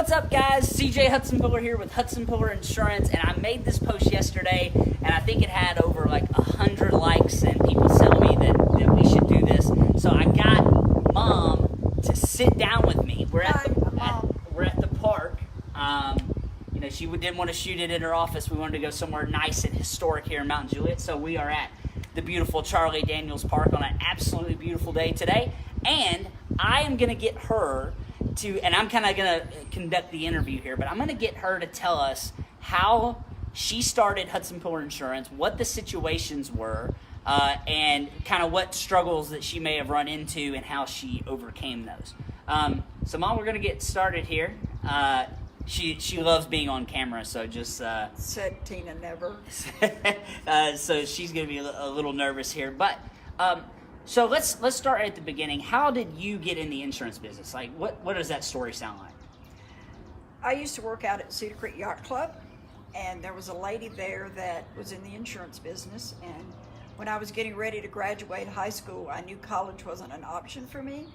What's up, guys? CJ Hutsenpiller here with Hutsenpiller Insurance, and I made this post yesterday, and I think it had over like 100 likes, and people telling me that we should do this. So I got Mom to sit down with me. We're at the park. She didn't want to shoot it in her office. We wanted to go somewhere nice and historic here in Mount Juliet. So we are at the beautiful Charlie Daniels Park on an absolutely beautiful day today, and I am going to get her and I'm kind of going to conduct the interview here, but I'm going to get her to tell us how she started Hutsenpiller Insurance, what the situations were, and kind of what struggles that she may have run into and how she overcame those. So, Mom, we're going to get started here. She loves being on camera, so just... Said Tina never. So she's going to be a little nervous here, but... So let's start at the beginning. How did you get in the insurance business? Like, what does that story sound like? I used to work out at Cedar Creek Yacht Club, and there was a lady there that was in the insurance business. And when I was getting ready to graduate high school, I knew college wasn't an option for me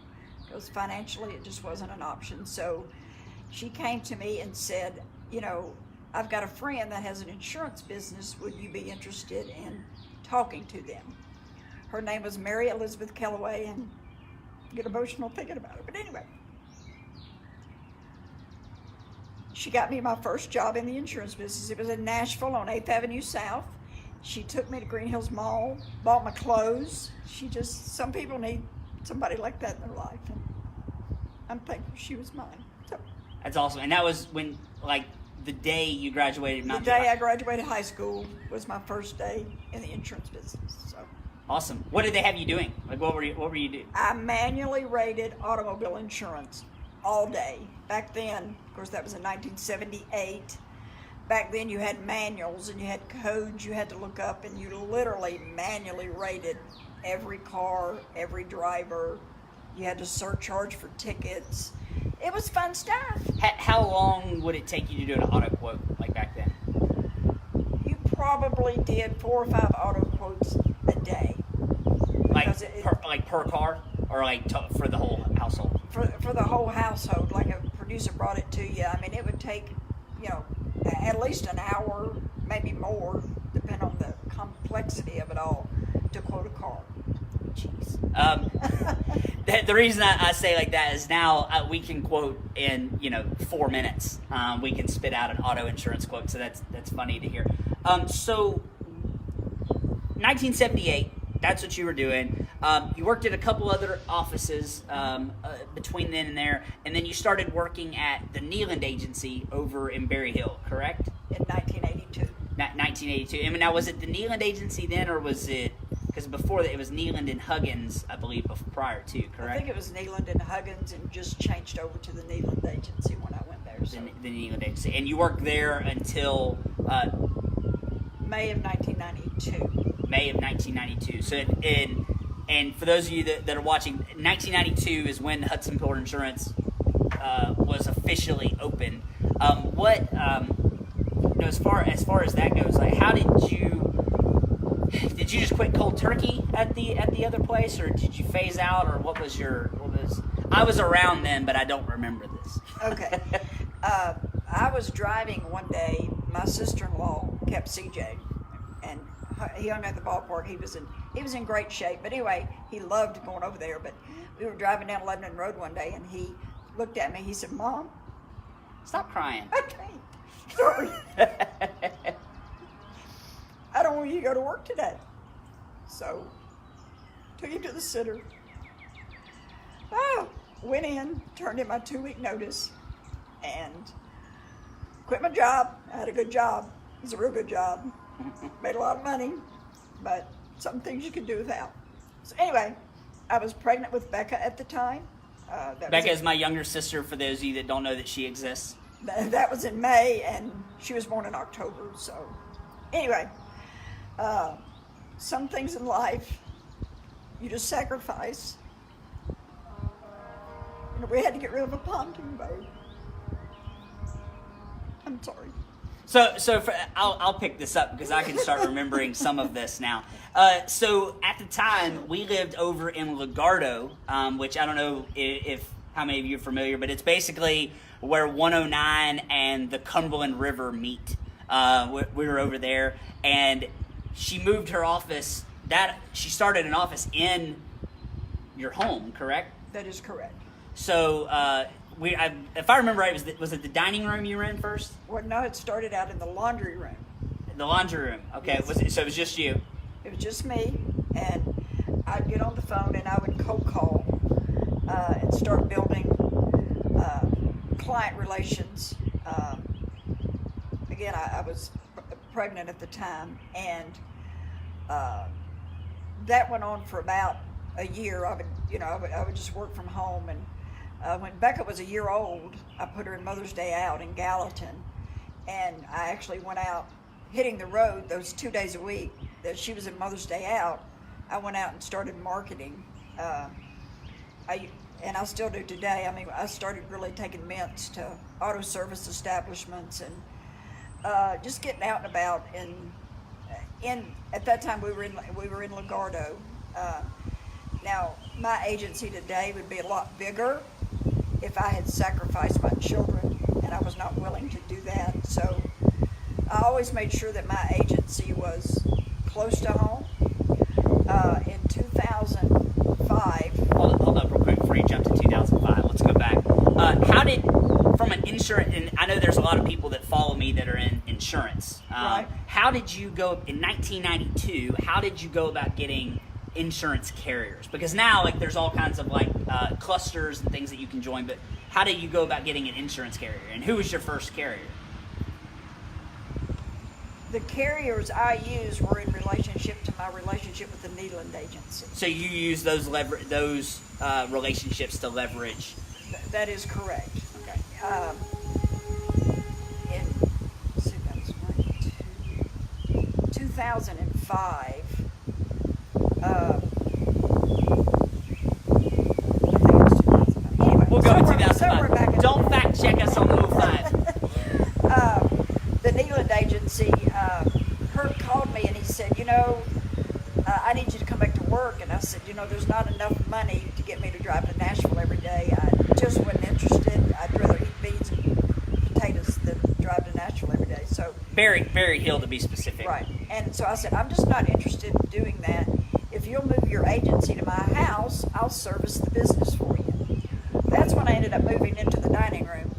because financially it just wasn't an option. So she came to me and said, I've got a friend that has an insurance business. Would you be interested in talking to them? Her name was Mary Elizabeth Kellaway, and I get emotional thinking about it. But anyway, she got me my first job in the insurance business. It was in Nashville on 8th Avenue South. She took me to Green Hills Mall, bought my clothes. Some people need somebody like that in their life, and I'm thankful she was mine. So, that's awesome. And that was when, the day you graduated Mount The day I graduated high school was my first day in the insurance business. So. Awesome. What did they have you doing? Like, what were you doing? I manually rated automobile insurance all day. Back then, of course, that was in 1978. Back then, you had manuals and you had codes you had to look up, and you literally manually rated every car, every driver. You had to surcharge for tickets. It was fun stuff. How long would it take you to do an auto quote, like back then? You probably did 4 or 5 auto quotes a day. Per car, or for the whole household? For the whole household, like a producer brought it to you. I mean, it would take, at least an hour, maybe more, depending on the complexity of it all, to quote a car. Jeez. The reason I say like that is now we can quote in 4 minutes. We can spit out an auto insurance quote, so that's funny to hear. So 1978. That's what you were doing. You worked at a couple other offices between then and there, and then you started working at the Neeland Agency over in Berry Hill, correct? In 1982. 1982. And now, was it the Neeland Agency then, or was it, because before that it was Neeland and Huggins, I believe, prior to, correct? I think it was Neeland and Huggins, and just changed over to the Neeland Agency when I went there. So. The Neeland Agency. And you worked there until... May of 1992. May of 1992. So, and for those of you that are watching, 1992 is when Hutsenpiller Insurance was officially opened. As far as that goes, like, how did you just quit cold turkey at the other place, or did you phase out, or what was? I was around then, but I don't remember this. Okay. I was driving one day. My sister-in-law kept CJ, and he hung at the ballpark. He was in great shape, but anyway, he loved going over there. But we were driving down Lebanon Road one day, and he looked at me. He said, "Mom, stop crying." Okay, sorry. I don't want you to go to work today. So took him to the center. Went in, turned in my 2-week notice, and quit my job. I had a good job. It was a real good job. Made a lot of money, but some things you could do without. So anyway, I was pregnant with Becca at the time. Becca is my younger sister, for those of you that don't know that she exists. That was in May, and she was born in October. So anyway, some things in life you just sacrifice. We had to get rid of a pontoon boat. I'm sorry. I'll pick this up because I can start remembering some of this now. So at the time, we lived over in Legardo, which I don't know if how many of you are familiar, but it's basically where 109 and the Cumberland River meet. We were over there, and she moved her office. She started an office in your home, correct? That is correct. So, if I remember right, was it the dining room you were in first? Well, no, it started out in the laundry room. The laundry room. Okay. Yes. So it was just you. It was just me, and I'd get on the phone and I would cold call and start building client relations. Again, I was pregnant at the time, and that went on for about a year. I would just work from home, and when Becca was a year old, I put her in Mother's Day out in Gallatin, and I actually went out hitting the road those 2 days a week that she was in Mother's Day out. I went out and started marketing. And I still do today. I mean, I started really taking mints to auto service establishments and just getting out and about. And at that time we were in Legardo. Now my agency today would be a lot bigger if I had sacrificed my children, and I was not willing to do that. So I always made sure that my agency was close to home. In 2005. Hold up real quick before you jump to 2005. Let's go back. How did, from an insurance, and I know there's a lot of people that follow me that are in insurance. Right. How did you go, in 1992, how did you go about getting insurance carriers? Because now, like, there's all kinds of, like, clusters and things that you can join, but how did you go about getting an insurance carrier? And who was your first carrier? The carriers I used were in relationship to my relationship with the Neyland agency. So you use those relationships to leverage? That is correct. Okay. In 2005, I think it was 2005. Anyway, We'll go with somewhere back 2005. in Don't fact check us on 05. The Neyland agency, Herb called me and he said, I need you to come back to work. And I said, there's not enough money to get me to drive to Nashville every day. I just wasn't interested. I'd rather eat beans and potatoes than drive to Nashville every day. So Berry Hill, to be specific. right. And so I said, I'm just not interested in doing that. If you'll move your agency to my house, I'll service the business for you. That's when I ended up moving into the dining room,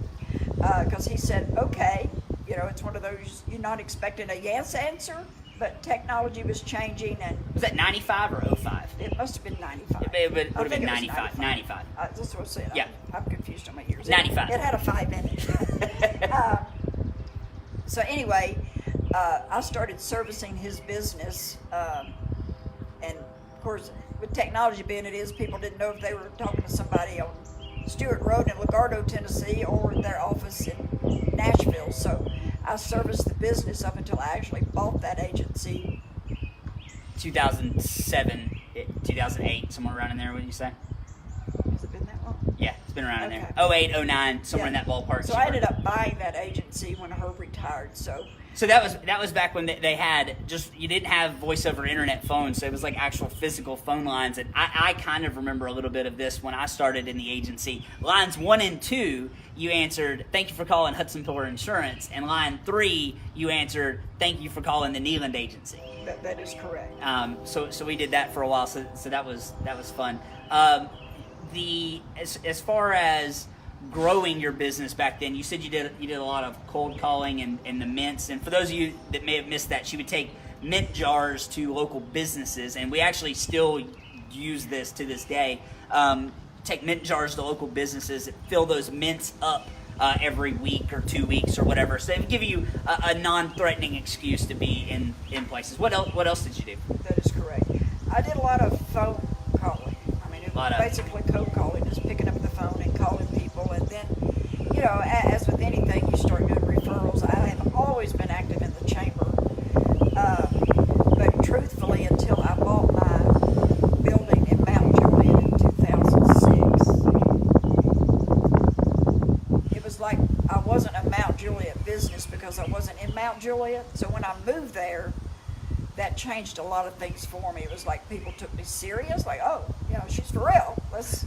because he said, okay. It's one of those, you're not expecting a yes answer, but technology was changing. And Was that 95 or 05? it must have been 95. It would have been it was 95. 95. That's what I said. Yeah. I'm confused on my years. 95. It had a 5 in it. So anyway, I started servicing his business. And of course, with technology being it is, people didn't know if they were talking to somebody on Stewart Road in Legardo, Tennessee, or their office in Nashville. So I serviced the business up until I actually bought that agency. 2007, 2008, somewhere around in there, wouldn't you say? Has it been that long? Yeah, it's been around in Okay. there. 08, 09, somewhere in that ballpark. So I ended up buying that agency when Herb retired. So that was back when they had you didn't have voice over internet phones, so it was like actual physical phone lines. And I kind of remember a little bit of this when I started in the agency. Lines 1 and 2, you answered, "Thank you for calling Hutsenpiller Insurance," and line 3, you answered, "Thank you for calling the Neyland agency." that is correct. So we did that for a while. So that was fun. As far as growing your business back then, you said you did a lot of cold calling and the mints. And for those of you that may have missed that, she would take mint jars to local businesses, and we actually still use this to this day. Take mint jars to local businesses, fill those mints up every week or 2 weeks or whatever. So they would give you a non-threatening excuse to be in places. What else did you do? That is correct. I did a lot of phone calling. I mean, it was basically cold calling, just picking up the phone and calling people. And then, as with anything, you start doing referrals. I have always been active in the chamber. But truthfully, until I bought my building in Mount Juliet in 2006, it was like I wasn't a Mount Juliet business because I wasn't in Mount Juliet. So when I moved there, that changed a lot of things for me. It was like people took me serious, like, oh, she's for real. Let's.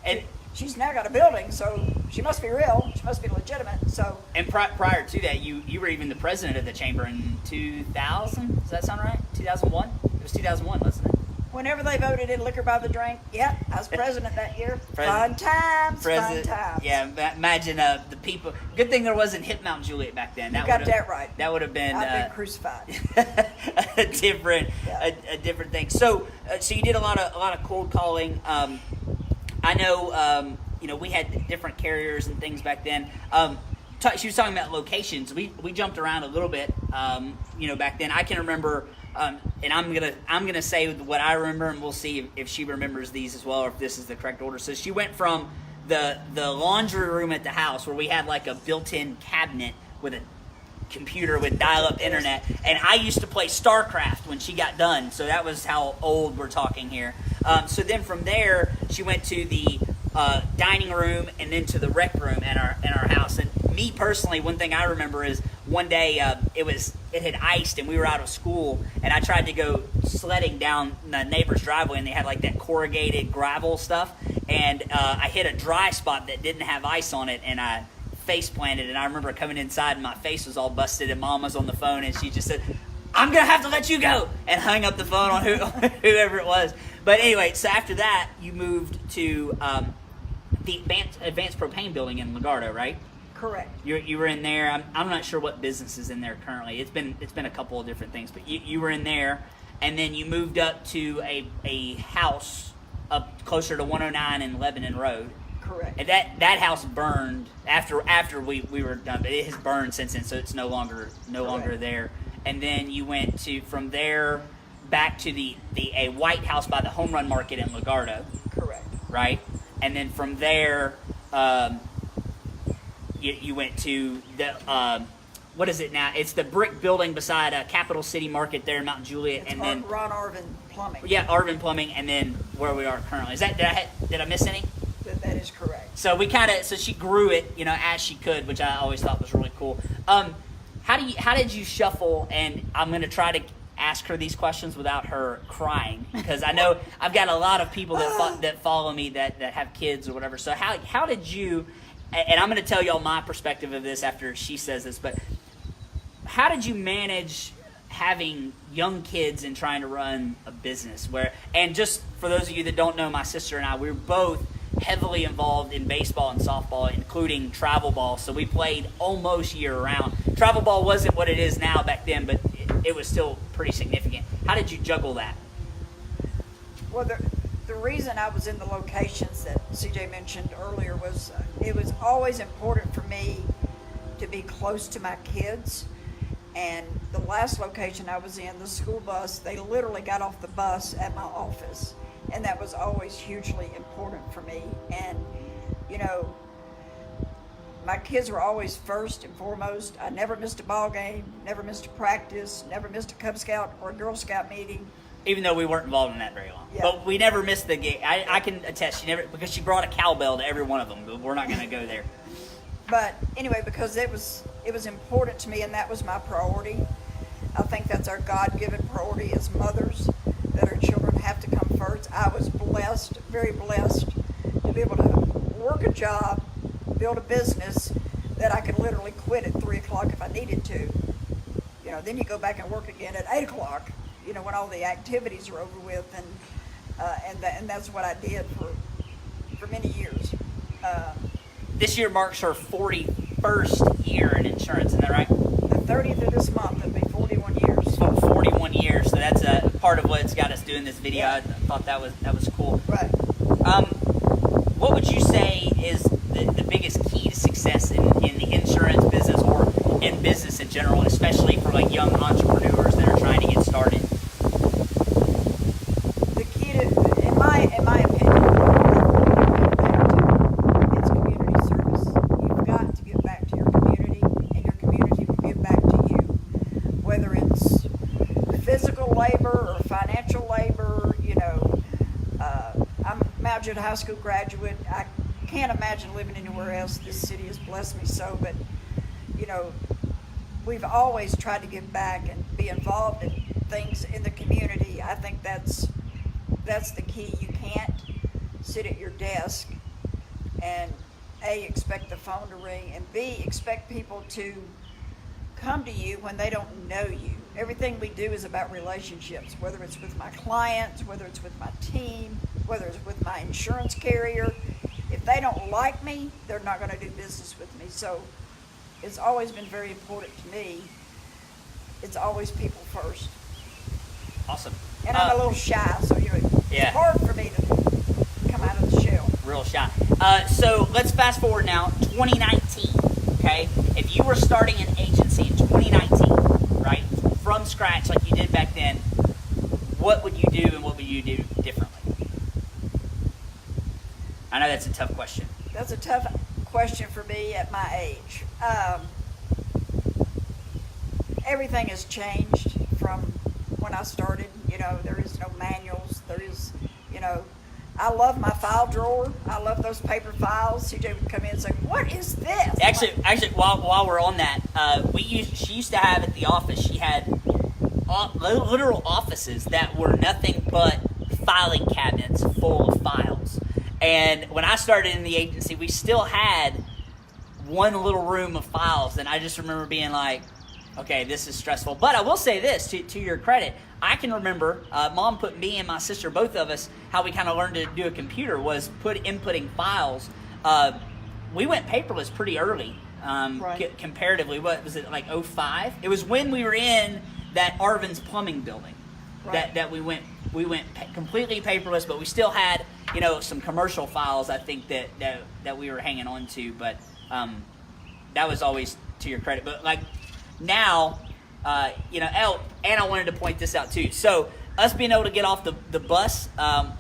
And she's now got a building, so she must be real. She must be legitimate. So. And prior to that, you were even the president of the chamber in 2000. Does that sound right? 2001. It was 2001, wasn't it? Whenever they voted in liquor by the drink, yeah, I was president that year. Fun times, fun times. Yeah, imagine the people. Good thing there wasn't Hip Mount Juliet back then. You got that right. That would have been. I've been crucified. a different thing. So you did a lot of cold calling. I know, we had different carriers and things back then. She was talking about locations. We jumped around a little bit. Back then I can remember. And I'm gonna say what I remember, and we'll see if she remembers these as well, or if this is the correct order. So she went from the laundry room at the house, where we had like a built-in cabinet with a computer with dial-up internet, and I used to play StarCraft when she got done. So that was how old we're talking here. So then from there, she went to the dining room and then to the rec room in our house. And me personally, one thing I remember is one day it had iced and we were out of school, and I tried to go sledding down the neighbor's driveway, and they had like that corrugated gravel stuff, and I hit a dry spot that didn't have ice on it, and I face planted. And I remember coming inside and my face was all busted, and Mom was on the phone, and she just said, "I'm gonna have to let you go," and hung up the phone on whoever it was. But anyway, so after that you moved to the advanced propane building in Legardo, right? Correct. You were in there. I'm not sure what business is in there currently. It's been a couple of different things, but you were in there, and then you moved up to a house up closer to 109 and Lebanon Road. Correct. And that house burned after we were done, but it has burned since then, so it's no longer there. And then you went from there back to a White House by the Home Run Market in Legardo. Correct. Right? And then from there, you went to the what is it now? It's the brick building beside Capital City Market there in Mount Juliet, and then Ron Arvin Plumbing. Yeah, Arvin Plumbing, and then where we are currently. Is that did I miss any? That is correct. So so she grew it, as she could, which I always thought was really cool. How did you shuffle? And I'm going to try to ask her these questions without her crying, because I know I've got a lot of people that follow me that have kids or whatever. So how did you? And I'm going to tell y'all my perspective of this after she says this, but how did you manage having young kids and trying to run a business? And just for those of you that don't know, my sister and I, we were both heavily involved in baseball and softball, including travel ball. So we played almost year round. Travel ball wasn't what it is now back then, but it was still pretty significant. How did you juggle that? Well, the reason I was in the locations that CJ mentioned earlier was it was always important for me to be close to my kids. And the last location I was in, the school bus, they literally got off the bus at my office. And that was always hugely important for me. And, my kids were always first and foremost. I never missed a ball game, never missed a practice, never missed a Cub Scout or a Girl Scout meeting. Even though we weren't involved in that very long. Yeah. But we never missed the game. I can attest, because she brought a cowbell to every one of them, but we're not going to go there. But anyway, because it was important to me, and that was my priority. I think that's our God-given priority as mothers, that our children have to come first. I was blessed, very blessed, to be able to work a job, build a business that I could literally quit at 3 o'clock if I needed to. Then you go back and work again at 8 o'clock, when all the activities are over with, and that's what I did for many years. This year marks her 41st year in insurance, isn't that right? The 30th of this month, it'll be 41 years. 41 years, so that's a part of what's got us doing this video. Yeah. I thought that was cool. Right. What would you say is the biggest key to success in the insurance business, or in business in general, especially for like young entrepreneurs that are trying to get started? The key to, in my opinion, it's community service. You've got to give back to your community, and your community will give back to you. Whether it's physical labor or financial labor, I'm a Mount Juliet High School graduate. I can't imagine living anywhere else. This city has blessed me so, but we've always tried to give back and be involved in things in the community. I think that's the key. You can't sit at your desk and A, expect the phone to ring, and B, expect people to come to you when they don't know you. Everything we do is about relationships, whether it's with my clients, whether it's with my team, whether it's with my insurance carrier. If they don't like me, they're not going to do business with me. So it's always been very important to me. It's always people first. Awesome. And I'm a little shy, so it's hard for me to come out of the shell. Real shy. So let's fast forward now, 2019, okay? If you were starting an agency in 2019, right, from scratch like you did back then, what would you do and what would you do differently? I know that's a tough question. That's a tough question for me at my age. Everything has changed from when I started. There is no manuals. There is, I love my file drawer. I love those paper files. CJ would come in and say, "What is this?" Actually, while we're on that, she used to have at the office. She had literal offices that were nothing but filing cabinets full of files. And when I started in the agency, we still had one little room of files, and I just remember being like, okay, this is stressful. But I will say this, to your credit, I can remember Mom put me and my sister, both of us, how we kind of learned to do a computer was inputting files. We went paperless pretty early, right. Comparatively. What was it, like 05? It was when we were in that Arvin's Plumbing building, right. that we went completely paperless, but we still had some commercial files, I think, that we were hanging on to. But that was always to your credit. But like now, and I wanted to point this out too. So us being able to get off the bus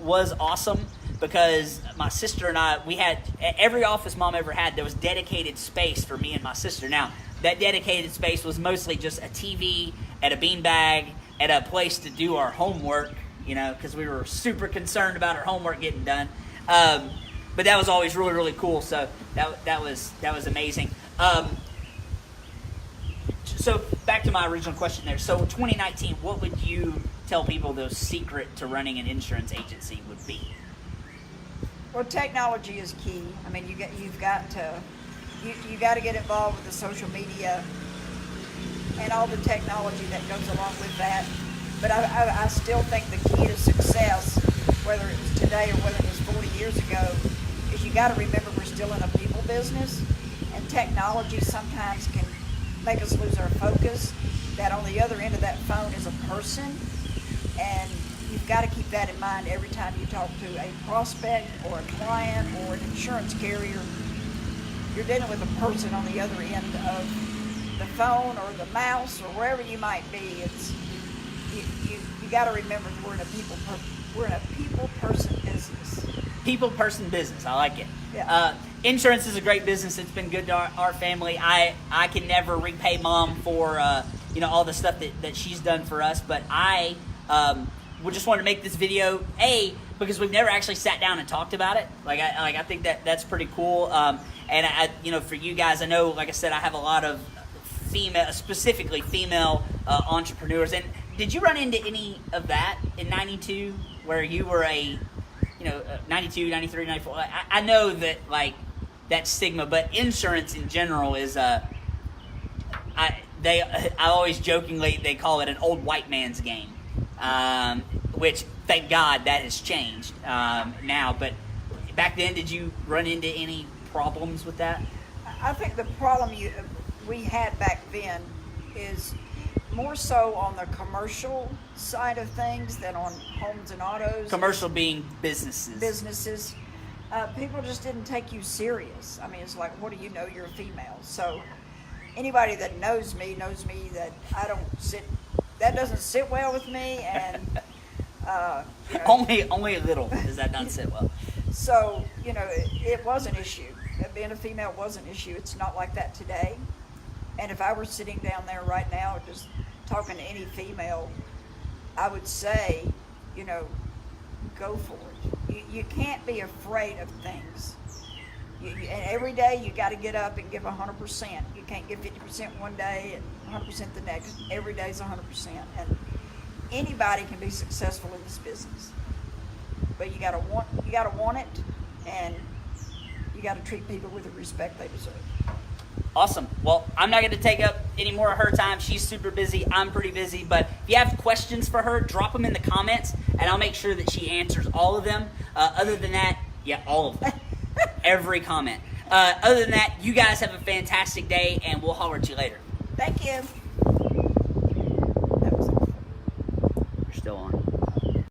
was awesome, because my sister and I, we had every office Mom ever had. There was dedicated space for me and my sister. Now that dedicated space was mostly just a TV and a beanbag and a place to do our homework, because we were super concerned about our homework getting done. But that was always really, really cool. So that was amazing. So back to my original question there. So 2019, what would you tell people the secret to running an insurance agency would be? Well, technology is key. I mean, you got to get involved with the social media and all the technology that goes along with that. But I still think the key to success, whether it was today or whether it was 40 years ago, is you got to remember we're still in a people business, and technology sometimes can make us lose our focus, that on the other end of that phone is a person, and you've got to keep that in mind every time you talk to a prospect or a client or an insurance carrier. You're dealing with a person on the other end of the phone or the mouse or wherever you might be. You got to remember we're in a people person business. People person business. I like it. Yeah. Insurance is a great business. It's been good to our family. I can never repay Mom for all the stuff that she's done for us. But I would just want to make this video because we've never actually sat down and talked about it. I think that's pretty cool. And I for you guys, I know, like I said, I have a lot of specifically female entrepreneurs. And did you run into any of that in 92 where you were 92, 93, 94? I know that that stigma, but insurance in general is I always jokingly they call it an old white man's game, which thank God that has changed now. But back then, did you run into any problems with that? I think the problem we had back then is more so on the commercial side of things than on homes and autos. Commercial being businesses. Businesses. People just didn't take you serious. I mean, it's like, what do you know? You're a female. So anybody that knows me that that doesn't sit well with me. And only a little does that not sit well. So, it was an issue. Being a female was an issue. It's not like that today. And if I were sitting down there right now just talking to any female, I would say, go for it. You can't be afraid of things. And every day you got to get up and give 100%. You can't give 50% one day and 100% the next. Every day is 100%. And anybody can be successful in this business. But you got to want it, and you got to treat people with the respect they deserve. Awesome. Well, I'm not going to take up any more of her time. She's super busy. I'm pretty busy. But if you have questions for her, drop them in the comments, and I'll make sure that she answers all of them. Other than that, yeah, all of them. Every comment. Other than that, you guys have a fantastic day, and we'll holler at you later. Thank you. You're still on.